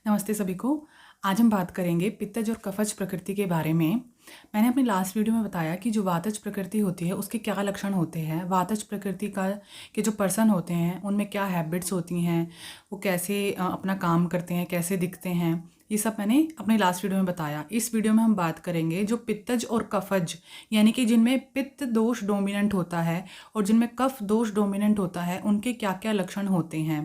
नमस्ते सभी को। आज हम बात करेंगे पित्तज और कफज प्रकृति के बारे में। मैंने अपनी लास्ट वीडियो में बताया कि जो वातज प्रकृति होती है उसके क्या लक्षण होते हैं। वातज प्रकृति का के जो पर्सन होते हैं उनमें क्या हैबिट्स होती हैं, वो कैसे अपना काम करते हैं, कैसे दिखते हैं, ये सब मैंने अपनी लास्ट वीडियो में बताया। इस वीडियो में हम बात करेंगे जो पित्तज और कफज यानी कि जिनमें पित्त दोष डोमिनेंट होता है और जिनमें कफ दोष डोमिनेंट होता है उनके क्या क्या लक्षण होते हैं।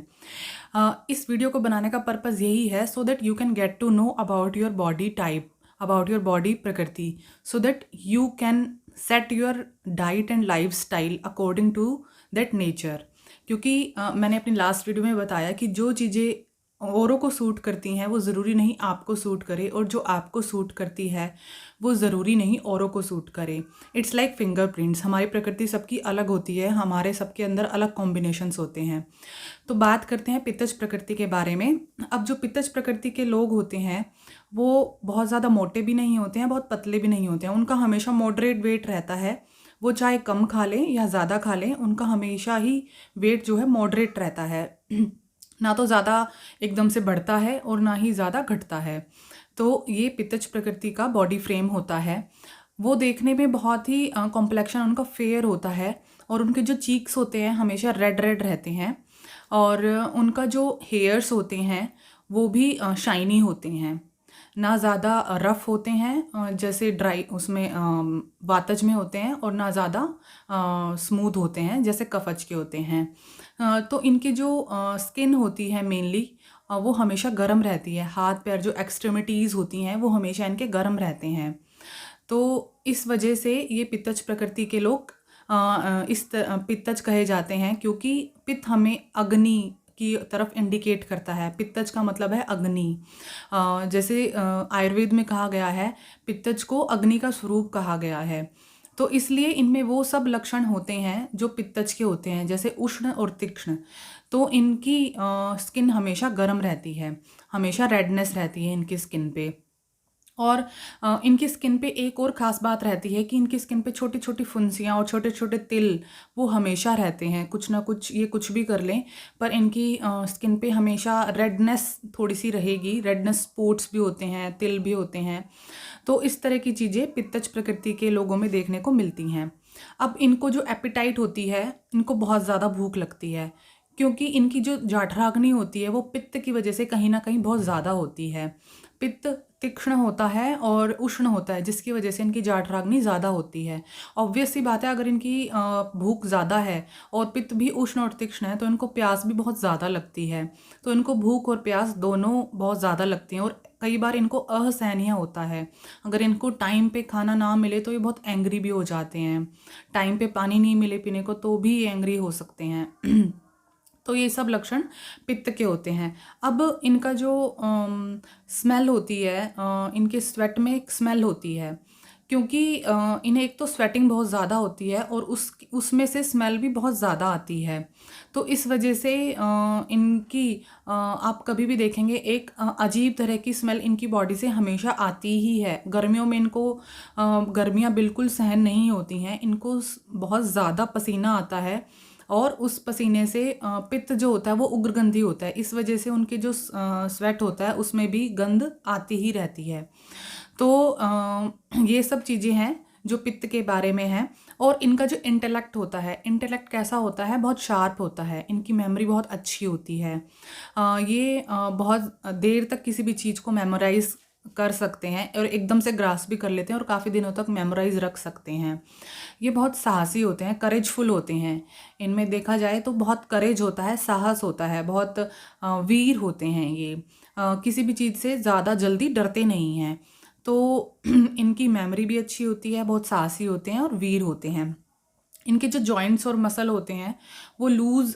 इस वीडियो को बनाने का पर्पज़ यही है so that you can get to know about your body type, about your body prakriti, so that you can set your diet and life style according to that nature. क्योंकि मैंने अपनी लास्ट वीडियो में बताया कि जो चीज़ें औरों को सूट करती हैं वो ज़रूरी नहीं आपको सूट करे, और जो आपको सूट करती है वो ज़रूरी नहीं औरों को सूट करे। It's like fingerprints. हमारी प्रकृति सबकी अलग होती है, हमारे सबके अंदर अलग कॉम्बिनेशंस होते हैं। तो बात करते हैं पित्तज प्रकृति के बारे में। अब जो पित्तज प्रकृति के लोग होते हैं वो बहुत ज़्यादा मोटे भी नहीं होते हैं, बहुत पतले भी नहीं होते हैं। उनका हमेशा मॉडरेट वेट रहता है। वो चाहे कम खा लें या ज़्यादा खा लें, उनका हमेशा ही वेट जो है मॉडरेट रहता है। ना तो ज़्यादा एकदम से बढ़ता है और ना ही ज़्यादा घटता है। तो ये पित्तज प्रकृति का बॉडी फ्रेम होता है। वो देखने में बहुत ही कॉम्प्लेक्शन उनका फेयर होता है, और उनके जो चीक्स होते हैं हमेशा रेड रेड रहते हैं, और उनका जो हेयर्स होते हैं वो भी शाइनी होते हैं, ना ज़्यादा रफ़ होते हैं जैसे ड्राई उसमें वातज में होते हैं, और ना ज़्यादा स्मूथ होते हैं जैसे कफज के होते हैं। तो इनकी जो स्किन होती है मेनली वो हमेशा गर्म रहती है। हाथ पैर जो एक्सट्रीमिटीज़ होती हैं वो हमेशा इनके गर्म रहते हैं। तो इस वजह से ये पित्तज प्रकृति के लोग पित्तज कहे जाते हैं, क्योंकि पित्त हमें अग्नि की तरफ इंडिकेट करता है। पित्तज का मतलब है अग्नि। जैसे आयुर्वेद में कहा गया है पित्तज को अग्नि का स्वरूप कहा गया है। तो इसलिए इनमें वो सब लक्षण होते हैं जो पित्तज के होते हैं, जैसे उष्ण और तीक्ष्ण। तो इनकी स्किन हमेशा गर्म रहती है, हमेशा रेडनेस रहती है इनकी स्किन पे। और इनकी स्किन पे एक और ख़ास बात रहती है कि इनकी स्किन पे छोटी छोटी फुंसियाँ और छोटे छोटे तिल वो हमेशा रहते हैं। कुछ ना कुछ ये कुछ भी कर लें पर इनकी स्किन पे हमेशा रेडनेस थोड़ी सी रहेगी। रेडनेस स्पॉट्स भी होते हैं, तिल भी होते हैं। तो इस तरह की चीज़ें पित्तज प्रकृति के लोगों में देखने को मिलती हैं। अब इनको जो एपिटाइट होती है, इनको बहुत ज़्यादा भूख लगती है, क्योंकि इनकी जो जाठराग्नि होती है वो पित्त की वजह से कहीं ना कहीं बहुत ज़्यादा होती है। पित्त तीक्ष्ण होता है और उष्ण होता है, जिसकी वजह से इनकी जाठराग्नि ज़्यादा होती है। ऑब्वियस सी बात है, अगर इनकी भूख ज़्यादा है और पित्त भी उष्ण और तीक्ष्ण है तो इनको प्यास भी बहुत ज़्यादा लगती है। तो इनको भूख और प्यास दोनों बहुत ज़्यादा लगती हैं, और कई बार इनको असहनीय होता है। अगर इनको टाइम पे खाना ना मिले तो ये बहुत एंग्री भी हो जाते हैं। टाइम पे पानी नहीं मिले पीने को तो भी ये एंग्री हो सकते हैं। तो ये सब लक्षण पित्त के होते हैं। अब इनका जो स्मेल होती है, इनके स्वेट में एक स्मेल होती है, क्योंकि इन्हें एक तो स्वेटिंग बहुत ज़्यादा होती है और उसमें से स्मेल भी बहुत ज़्यादा आती है। तो इस वजह से इनकी आप कभी भी देखेंगे एक अजीब तरह की स्मेल इनकी बॉडी से हमेशा आती ही है। गर्मियों में इनको गर्मियाँ बिल्कुल सहन नहीं होती हैं, इनको बहुत ज़्यादा पसीना आता है, और उस पसीने से पित्त जो होता है वो उग्रगंधी होता है। इस वजह से उनके जो स्वेट होता है उसमें भी गंध आती ही रहती है। तो ये सब चीज़ें हैं जो पित्त के बारे में हैं। और इनका जो इंटेलेक्ट होता है, इंटेलेक्ट कैसा होता है, बहुत शार्प होता है। इनकी मेमोरी बहुत अच्छी होती है। ये बहुत देर तक किसी भी चीज़ को मेमोराइज कर सकते हैं और एकदम से ग्रास भी कर लेते हैं और काफ़ी दिनों तक मेमोराइज रख सकते हैं। ये बहुत साहसी होते हैं, करेजफुल होते हैं। इनमें देखा जाए तो बहुत करेज होता है, साहस होता है, बहुत वीर होते हैं ये। किसी भी चीज़ से ज़्यादा जल्दी डरते नहीं हैं। तो इनकी मेमोरी भी अच्छी होती है, बहुत साहसी होते हैं और वीर होते हैं। इनके जो जॉइंट्स और मसल होते हैं वो लूज़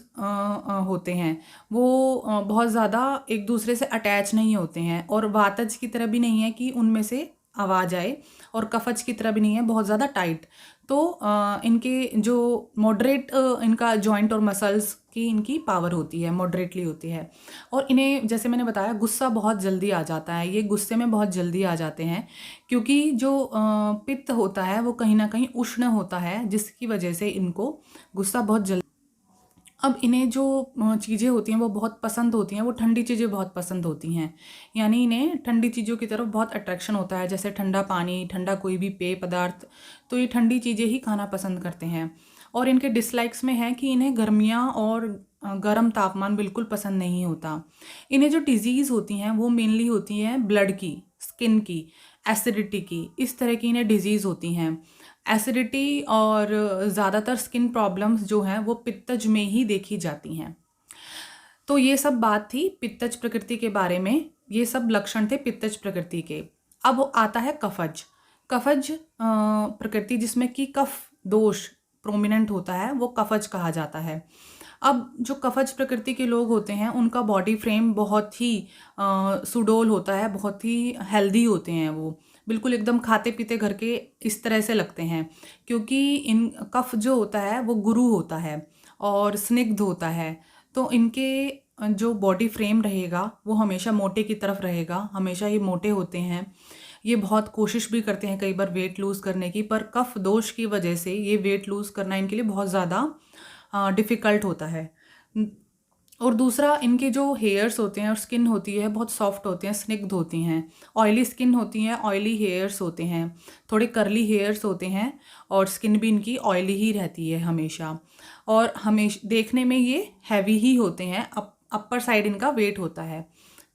होते हैं। वो बहुत ज़्यादा एक दूसरे से अटैच नहीं होते हैं, और वातज की तरह भी नहीं है कि उनमें से आवाज़ आए, और कफज की तरह भी नहीं है बहुत ज़्यादा टाइट। तो इनके जो मॉडरेट इनका जॉइंट और मसल्स की इनकी पावर होती है, मॉडरेटली होती है। और इन्हें जैसे मैंने बताया गुस्सा बहुत जल्दी आ जाता है, ये गुस्से में बहुत जल्दी आ जाते हैं, क्योंकि जो पित्त होता है वो कहीं ना कहीं उष्ण होता है, जिसकी वजह से इनको गुस्सा बहुत जल्दी अब इन्हें जो चीज़ें होती हैं वो बहुत पसंद होती हैं, वो ठंडी चीज़ें बहुत पसंद होती हैं। यानी इन्हें ठंडी चीज़ों की तरफ बहुत अट्रैक्शन होता है, जैसे ठंडा पानी, ठंडा कोई भी पेय पदार्थ, तो ये ठंडी चीज़ें ही खाना पसंद करते हैं। और इनके डिसलाइक्स में है कि इन्हें गर्मियाँ और गर्म तापमान बिल्कुल पसंद नहीं होता। इन्हें जो डिज़ीज़ होती हैं वो मेनली होती हैं ब्लड की, स्किन की, एसिडिटी की, इस तरह की इन्हें डिज़ीज़ होती हैं। एसिडिटी और ज़्यादातर स्किन प्रॉब्लम्स जो हैं वो पित्तज में ही देखी जाती हैं। तो ये सब बात थी पित्तज प्रकृति के बारे में, ये सब लक्षण थे पित्तज प्रकृति के। अब आता है कफज। कफज प्रकृति जिसमें कि कफ दोष प्रोमिनेंट होता है, वो कफज कहा जाता है। अब जो कफज प्रकृति के लोग होते हैं उनका बॉडी फ्रेम बहुत ही सुडौल होता है, बहुत ही हेल्दी होते हैं, वो बिल्कुल एकदम खाते पीते घर के इस तरह से लगते हैं, क्योंकि इन कफ जो होता है वो गुरु होता है और स्निग्ध होता है। तो इनके जो बॉडी फ्रेम रहेगा वो हमेशा मोटे की तरफ रहेगा, हमेशा ये मोटे होते हैं। ये बहुत कोशिश भी करते हैं कई बार वेट लूज़ करने की, पर कफ दोष की वजह से ये वेट लूज़ करना इनके लिए बहुत ज़्यादा डिफ़िकल्ट होता है। और दूसरा, इनके जो हेयर्स होते हैं और स्किन होती है बहुत सॉफ्ट होती हैं, स्निग्ध होती हैं। ऑयली स्किन होती हैं, ऑयली हेयर्स होते हैं, थोड़े कर्ली हेयर्स होते हैं, और स्किन भी इनकी ऑयली ही रहती है हमेशा। और हमेशा देखने में ये हैवी ही होते हैं, अपर साइड इनका वेट होता है,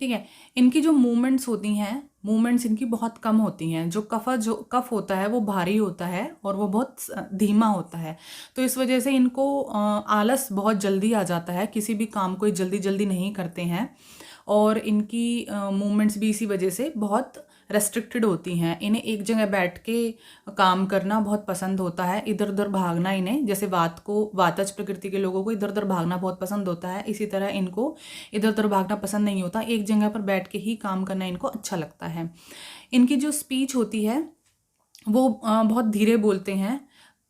ठीक है। इनकी जो मूवमेंट्स होती हैं, मूवमेंट्स इनकी बहुत कम होती हैं। जो कफ होता है वो भारी होता है और वो बहुत धीमा होता है, तो इस वजह से इनको आलस बहुत जल्दी आ जाता है, किसी भी काम को जल्दी जल्दी नहीं करते हैं। और इनकी मूवमेंट्स भी इसी वजह से बहुत रेस्ट्रिक्टेड होती हैं। इन्हें एक जगह बैठ के काम करना बहुत पसंद होता है, इधर उधर भागना इन्हें, जैसे वातज प्रकृति के लोगों को इधर उधर भागना बहुत पसंद होता है, इसी तरह इनको इधर उधर भागना पसंद नहीं होता, एक जगह पर बैठ के ही काम करना इनको अच्छा लगता है। इनकी जो स्पीच होती है वो बहुत धीरे बोलते हैं,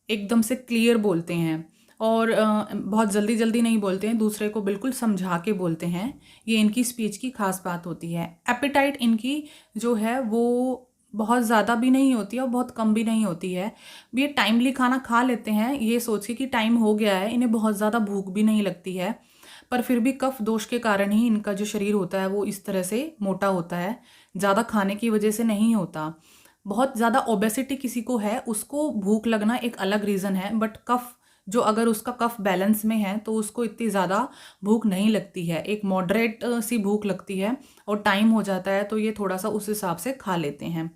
एकदम से क्लियर बोलते हैं, और बहुत जल्दी जल्दी नहीं बोलते हैं, दूसरे को बिल्कुल समझा के बोलते हैं। ये इनकी स्पीच की खास बात होती है। एपेटाइट इनकी जो है वो बहुत ज़्यादा भी नहीं होती है और बहुत कम भी नहीं होती है। ये टाइमली खाना खा लेते हैं, ये सोच के कि टाइम हो गया है, इन्हें बहुत ज़्यादा भूख भी नहीं लगती है, पर फिर भी कफ दोष के कारण ही इनका जो शरीर होता है वो इस तरह से मोटा होता है, ज़्यादा खाने की वजह से नहीं होता। बहुत ज़्यादा ओबेसिटी किसी को है, उसको भूख लगना एक अलग रीज़न है, बट कफ जो अगर उसका कफ बैलेंस में है तो उसको इतनी ज़्यादा भूख नहीं लगती है, एक मॉडरेट सी भूख लगती है, और टाइम हो जाता है तो ये थोड़ा सा उस हिसाब से खा लेते हैं।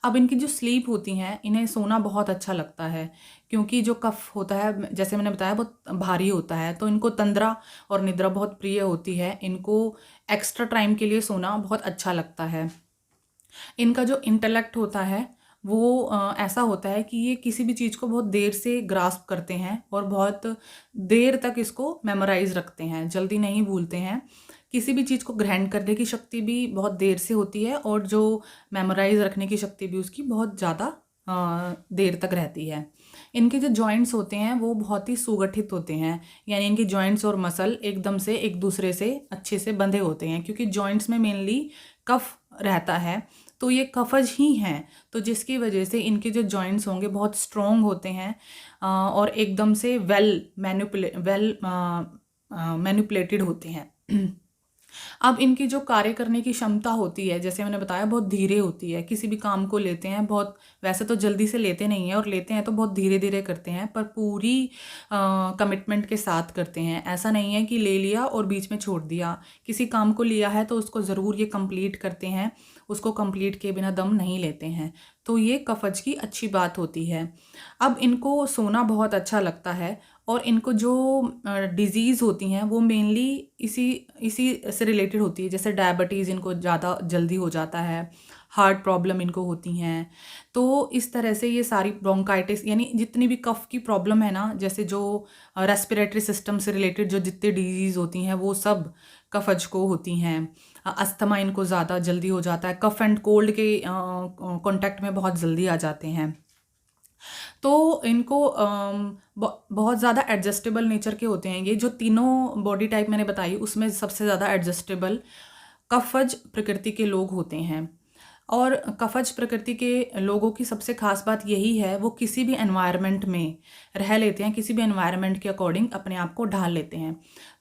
अब इनकी जो स्लीप होती हैं, इन्हें सोना बहुत अच्छा लगता है, क्योंकि जो कफ होता है जैसे मैंने बताया बहुत भारी होता है, तो इनको तंद्रा और निद्रा बहुत प्रिय होती है, इनको एक्स्ट्रा टाइम के लिए सोना बहुत अच्छा लगता है। इनका जो इंटेलेक्ट होता है वो ऐसा होता है कि ये किसी भी चीज़ को बहुत देर से ग्रास्प करते हैं और बहुत देर तक इसको मेमोराइज रखते हैं, जल्दी नहीं भूलते हैं। किसी भी चीज़ को ग्रहण करने की शक्ति भी बहुत देर से होती है, और जो मेमोराइज रखने की शक्ति भी उसकी बहुत ज़्यादा देर तक रहती है। इनके जो जॉइंट्स होते हैं वो बहुत ही सुगठित होते हैं, यानी इनके जॉइंट्स और मसल एकदम से एक दूसरे से अच्छे से बंधे होते हैं, क्योंकि जॉइंट्स में मेनली कफ रहता है, तो ये कफज ही हैं, तो जिसकी वजह से इनके जो जॉइंट्स होंगे बहुत स्ट्रॉन्ग होते हैं, और एकदम से वेल मैनिपुलेटेड होते हैं। अब इनकी जो कार्य करने की क्षमता होती है, जैसे मैंने बताया बहुत धीरे होती है, किसी भी काम को लेते हैं बहुत, वैसे तो जल्दी से लेते नहीं हैं, और लेते हैं तो बहुत धीरे धीरे करते हैं, पर पूरी कमिटमेंट के साथ करते हैं। ऐसा नहीं है कि ले लिया और बीच में छोड़ दिया, किसी काम को लिया है तो उसको ज़रूर ये कंप्लीट करते हैं, उसको कंप्लीट किए बिना दम नहीं लेते हैं, तो ये कफज की अच्छी बात होती है। अब इनको सोना बहुत अच्छा लगता है, और इनको जो डिज़ीज़ होती हैं वो मेनली इसी से रिलेटेड होती है, जैसे डायबिटीज़ इनको ज़्यादा जल्दी हो जाता है, हार्ट प्रॉब्लम इनको होती हैं, तो इस तरह से ये सारी ब्रोंकाइटिस यानी जितनी भी कफ की प्रॉब्लम है ना, जैसे जो रेस्पिरेटरी सिस्टम से रिलेटेड जो जितनी डिजीज़ होती हैं वो सब कफज को होती हैं। अस्थमा इनको ज़्यादा जल्दी हो जाता है, कफ एंड कोल्ड के कांटेक्ट में बहुत जल्दी आ जाते हैं, तो इनको बहुत ज़्यादा एडजस्टेबल नेचर के होते हैं। ये जो तीनों बॉडी टाइप मैंने बताई उसमें सबसे ज़्यादा एडजस्टेबल कफज प्रकृति के लोग होते हैं। और कफज प्रकृति के लोगों की सबसे खास बात यही है, वो किसी भी एनवायरनमेंट में रह लेते हैं, किसी भी एनवायरनमेंट के अकॉर्डिंग अपने आप को ढाल लेते हैं।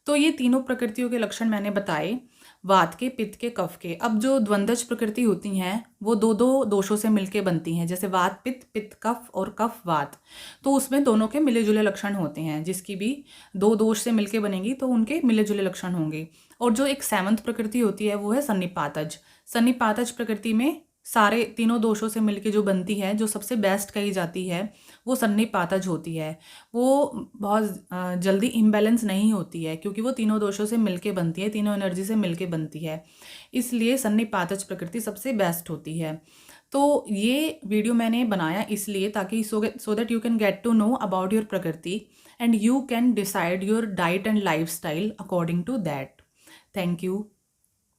तो ये तीनों प्रकृतियों के लक्षण मैंने बताए, वात के, पित्त के, कफ के। अब जो द्वंद्वज प्रकृति होती हैं वो दो दो दोषों से मिलके बनती हैं, जैसे वात पित्त, पित्त कफ और कफ वात। तो उसमें दोनों के मिले जुले लक्षण होते हैं, जिसकी भी दो दोष से मिलके बनेंगी तो उनके मिले जुले लक्षण होंगे। और जो एक सेवंथ प्रकृति होती है वो है सन्निपातज। सन्निपातज प्रकृति में सारे तीनों दोषों से मिलके जो बनती है, जो सबसे बेस्ट कही जाती है, वो सन्निपातज होती है। वो बहुत जल्दी इम्बैलेंस नहीं होती है, क्योंकि वो तीनों दोषों से मिलके बनती है, तीनों एनर्जी से मिलके बनती है, इसलिए सन्निपातज प्रकृति सबसे बेस्ट होती है। तो ये वीडियो मैंने बनाया इसलिए ताकि so that you can get to know about your prakriti and you can decide your diet and life style according to that. Thank you.